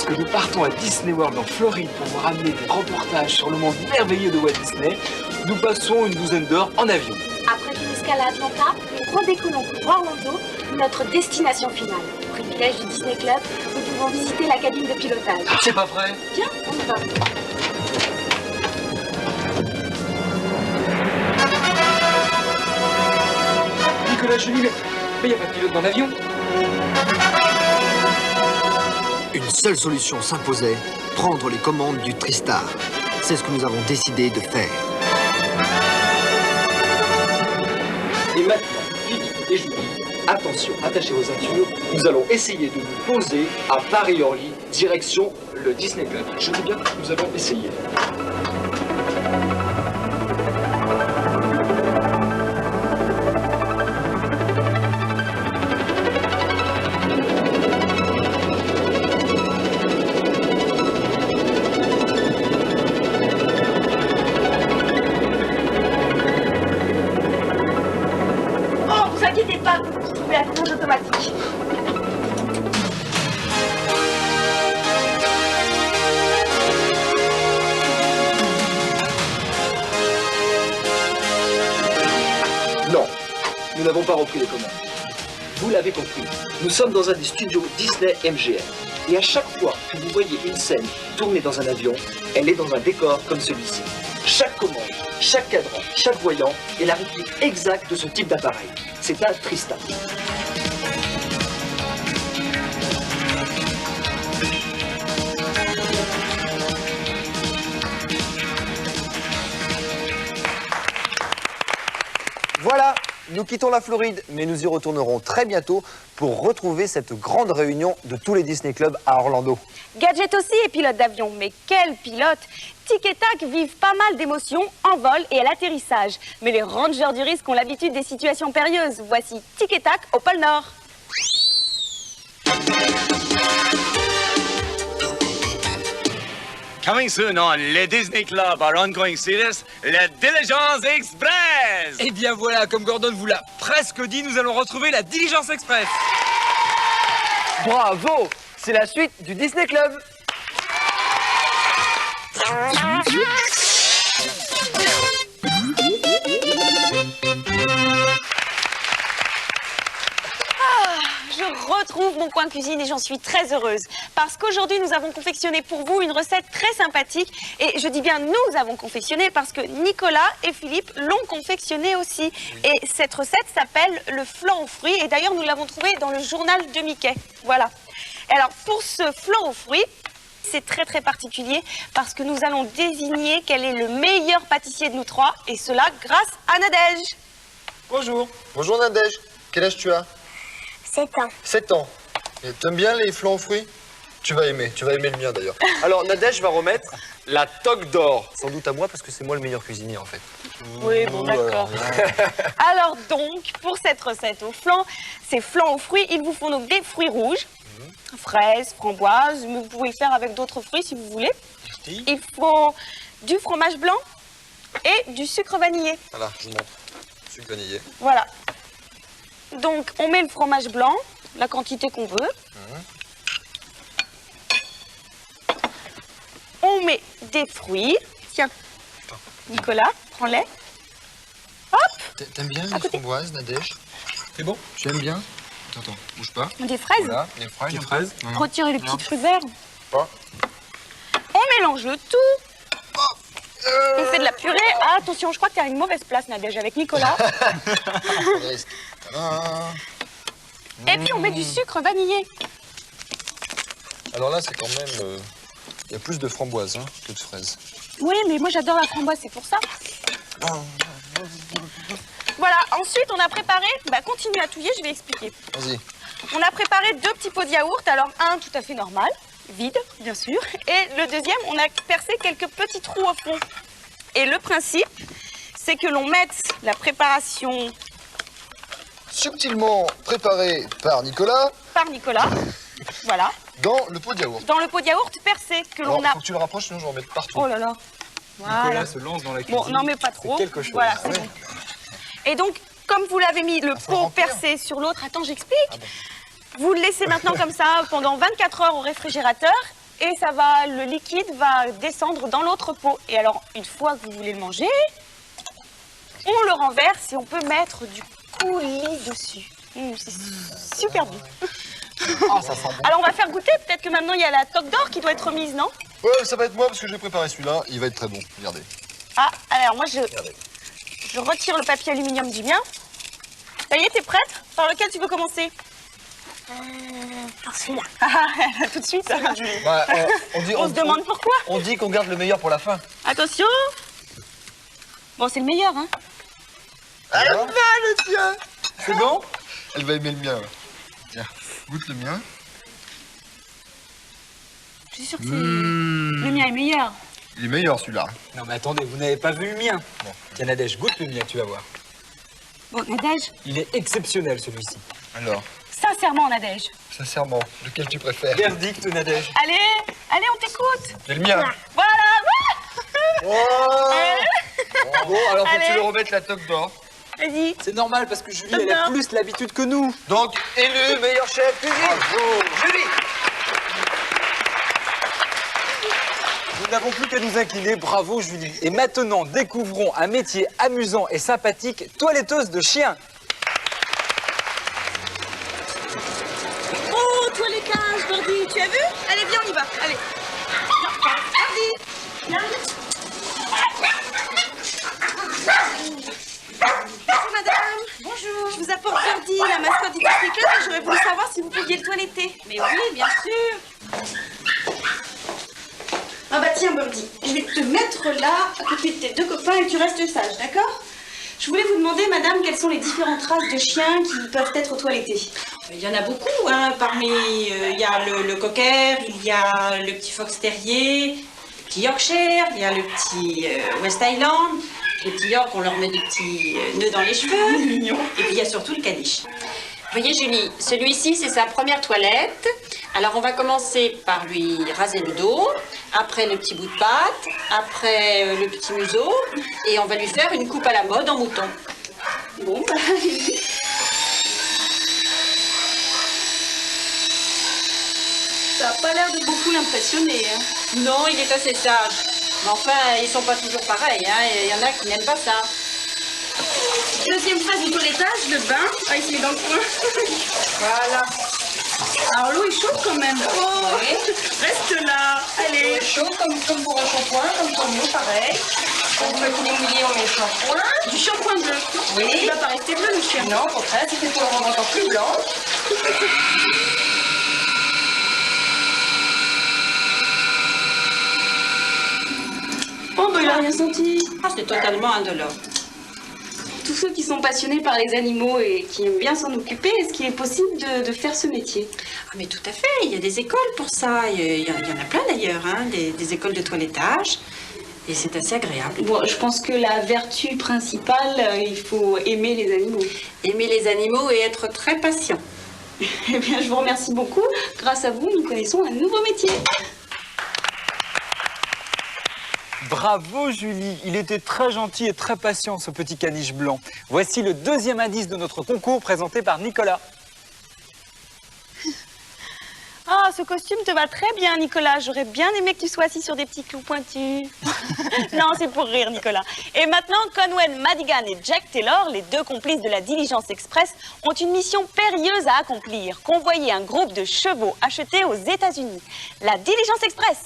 puisque nous partons à Disney World en Floride pour vous ramener des reportages sur le monde merveilleux de Walt Disney. Nous passons une douzaine d'heures en avion. Après une escale à Atlanta, nous redécollons pour Orlando, notre destination finale. Privilège du Disney Club, nous pouvons visiter la cabine de pilotage. C'est pas vrai? Tiens, on y va. Nicolas, Julie, mais y a pas de pilote dans l'avion. Une seule solution s'imposait, prendre les commandes du TriStar. C'est ce que nous avons décidé de faire. Et maintenant, Vivi et Julie, attention, attachez vos ceintures. Nous allons essayer de nous poser à Paris-Orly, direction le Disney Club. Je dis bien que nous allons essayer. La commande automatique. Non, nous n'avons pas repris les commandes. Vous l'avez compris, nous sommes dans un des studios Disney MGM. Et à chaque fois que vous voyez une scène tournée dans un avion, elle est dans un décor comme celui-ci. Chaque commande, chaque cadran, chaque voyant est la réplique exacte de ce type d'appareil. C'est un TriStar. Voilà, nous quittons la Floride, mais nous y retournerons très bientôt pour retrouver cette grande réunion de tous les Disney Clubs à Orlando. Gadget aussi est pilote d'avion, mais quel pilote! Tic et Tac vivent pas mal d'émotions en vol et à l'atterrissage. Mais les rangers du risque ont l'habitude des situations périlleuses. Voici Tic et Tac au pôle Nord. Coming soon on le Disney Club, our ongoing series, la Diligence Express. Eh bien voilà, comme Gordon vous l'a presque dit, nous allons retrouver la Diligence Express. Bravo! C'est la suite du Disney Club. Je retrouve mon coin cuisine et j'en suis très heureuse. Parce qu'aujourd'hui, nous avons confectionné pour vous une recette très sympathique. Et je dis bien nous avons confectionné parce que Nicolas et Philippe l'ont confectionné aussi. Et cette recette s'appelle le flan aux fruits. Et d'ailleurs, nous l'avons trouvé dans le journal de Mickey. Voilà. Et alors, pour ce flan aux fruits, c'est très très particulier parce que nous allons désigner quel est le meilleur pâtissier de nous trois. Et cela grâce à Nadège. Bonjour. Bonjour Nadège. Quel âge tu as? 7 ans. 7 ans. Et t'aimes bien les flancs aux fruits? Tu vas aimer le mien d'ailleurs. Alors Nadège va remettre la toque d'or. Sans doute à moi parce que c'est moi le meilleur cuisinier en fait. Oui, bon d'accord. Alors donc, pour cette recette au flan, ces flancs aux fruits, il vous faut donc des fruits rouges, fraises, framboises, mais vous pouvez le faire avec d'autres fruits si vous voulez. Merci. Il faut du fromage blanc et du sucre vanillé. Voilà, je vous montre. Sucre vanillé. Voilà. Donc, on met le fromage blanc, la quantité qu'on veut. On met des fruits. Tiens, Nicolas, prends-les. Hop! T'aimes bien les framboises, Nadège? C'est bon? Tu aimes bien? Attends, bouge pas. Des fraises. Voilà, les fraises. Retirez les petits fruits verts. Pas. On mélange le tout. On fait de la purée. Ah, attention, je crois que tu as une mauvaise place, Nadège, avec Nicolas. Et puis on met du sucre vanillé. Alors là, c'est quand même... Il y a plus de framboises que de fraises. Oui, mais moi j'adore la framboise, c'est pour ça. Voilà, ensuite on a préparé... continue à touiller, je vais expliquer. Vas-y. On a préparé 2 petits pots de yaourt. Alors un tout à fait normal, vide, bien sûr. Et le deuxième, on a percé quelques petits trous au fond. Et le principe, c'est que l'on mette la préparation... Subtilement préparée par Nicolas. Par Nicolas, voilà. Dans le pot de yaourt. Dans le pot de yaourt percé que l'on a... Faut que tu le rapproches, sinon je vais en mettre partout. Oh là là. Voilà. Nicolas se lance dans la cuisine. Bon, non mais pas trop. quelque chose. Voilà, Ah c'est ouais. bon. Et donc, comme vous l'avez mis le faut pot remplir. percé sur l'autre, attends, j'explique. Ah bon. Vous le laissez maintenant comme ça pendant 24 heures au réfrigérateur. et le liquide va descendre dans l'autre pot. Et alors, une fois que vous voulez le manger, on le renverse et on peut mettre du coulis dessus. C'est super bon. Ah, ça sent bon. Alors, on va faire goûter. Peut-être que maintenant, il y a la toque d'or qui doit être remise, non? Ouais, ça va être moi parce que j'ai préparé celui-là. Il va être très bon. Regardez. Ah, alors moi, je retire le papier aluminium du mien. Ça y est, t'es prête? Par lequel tu veux commencer? Par celui-là. Ah, tout de suite. Bah, On se demande pourquoi. On dit qu'on garde le meilleur pour la fin. Attention. Bon, c'est le meilleur, hein. Elle va le tien. C'est bon? Elle va aimer le mien. Ouais. Tiens, goûte le mien. Je suis sûre que le mien est meilleur. Il est meilleur celui-là. Non mais attendez, vous n'avez pas vu le mien. Bon, tiens Nadège, goûte le mien, tu vas voir. Bon, Nadège, Il est exceptionnel celui-ci. Alors, sincèrement, Nadège. sincèrement, lequel tu préfères? Verdict Nadège. Allez, on t'écoute. J'ai le mien. Voilà. Bon, alors faut que tu Allez. le remettes la toque d'or. Vas-y. C'est normal parce que Julie, elle a Non. plus l'habitude que nous. Donc, élu meilleur chef cuisine. Julie. Nous n'avons plus qu'à nous incliner, bravo Julie. Et maintenant, découvrons un métier amusant et sympathique, toiletteuse de chiens. Oh, toilettage, Birdie, tu as vu? Allez, viens, on y va. Allez. Birdie, viens. Bonjour, madame. Bonjour. Je vous apporte Birdie, la mascotte du Disney Club, et j'aurais voulu savoir si vous pouviez le toiletter. Mais oui, bien sûr. Ah bah tiens, Birdie, je vais te mettre là, à côté de tes deux copains, et tu restes sage, d'accord? Je voulais vous demander, madame, quelles sont les différentes races de chiens qui peuvent être toilettés? Il y en a beaucoup, hein. Parmi, il y a le cocker, il y a le petit fox terrier, le petit yorkshire, il y a le petit West Highland. Les petits yorks, on leur met des petits nœuds dans les cheveux. Mignon. Et puis il y a surtout le caniche. Vous voyez Julie, celui-ci c'est sa première toilette. Alors on va commencer par lui raser le dos, après le petit bout de patte, après le petit museau, et on va lui faire une coupe à la mode en mouton. Bon, bah, ça n'a pas l'air de beaucoup l'impressionner, hein. Non, il est assez sage. Mais enfin, ils sont pas toujours pareils, hein. Il y en a qui n'aiment pas ça. Deuxième phase du toilettage, le bain. Ah, il se met dans le coin. Voilà. Alors l'eau est chaude quand même. Oh, reste là. Allez. Chaud comme pour un shampoing, comme pour nous, pareil. Quand vous mettez mouillé, on met le shampoing. Du shampoing bleu. Oui. Il va pas rester bleu, le chien. Non, au contraire, c'était pour le rendre encore plus blanc. Oh, bah il a rien senti. Ah, c'est totalement indolore. Tous ceux qui sont passionnés par les animaux et qui aiment bien s'en occuper, est-ce qu'il est possible de faire ce métier? Ah, mais tout à fait, il y a des écoles pour ça. Il y en a plein d'ailleurs, hein, des écoles de toilettage. Et c'est assez agréable. Bon, je pense que la vertu principale, il faut aimer les animaux. Aimer les animaux et être très patient. Eh bien, je vous remercie beaucoup. Grâce à vous, nous connaissons un nouveau métier. Bravo Julie, il était très gentil et très patient ce petit caniche blanc. Voici le deuxième indice de notre concours présenté par Nicolas. Ah, ce costume te va très bien, Nicolas. J'aurais bien aimé que tu sois assis sur des petits clous pointus. Non, c'est pour rire, Nicolas. Et maintenant, Conway Madigan et Jack Taylor, les deux complices de la Diligence Express, ont une mission périlleuse à accomplir. Convoyer un groupe de chevaux achetés aux États-Unis. La Diligence Express.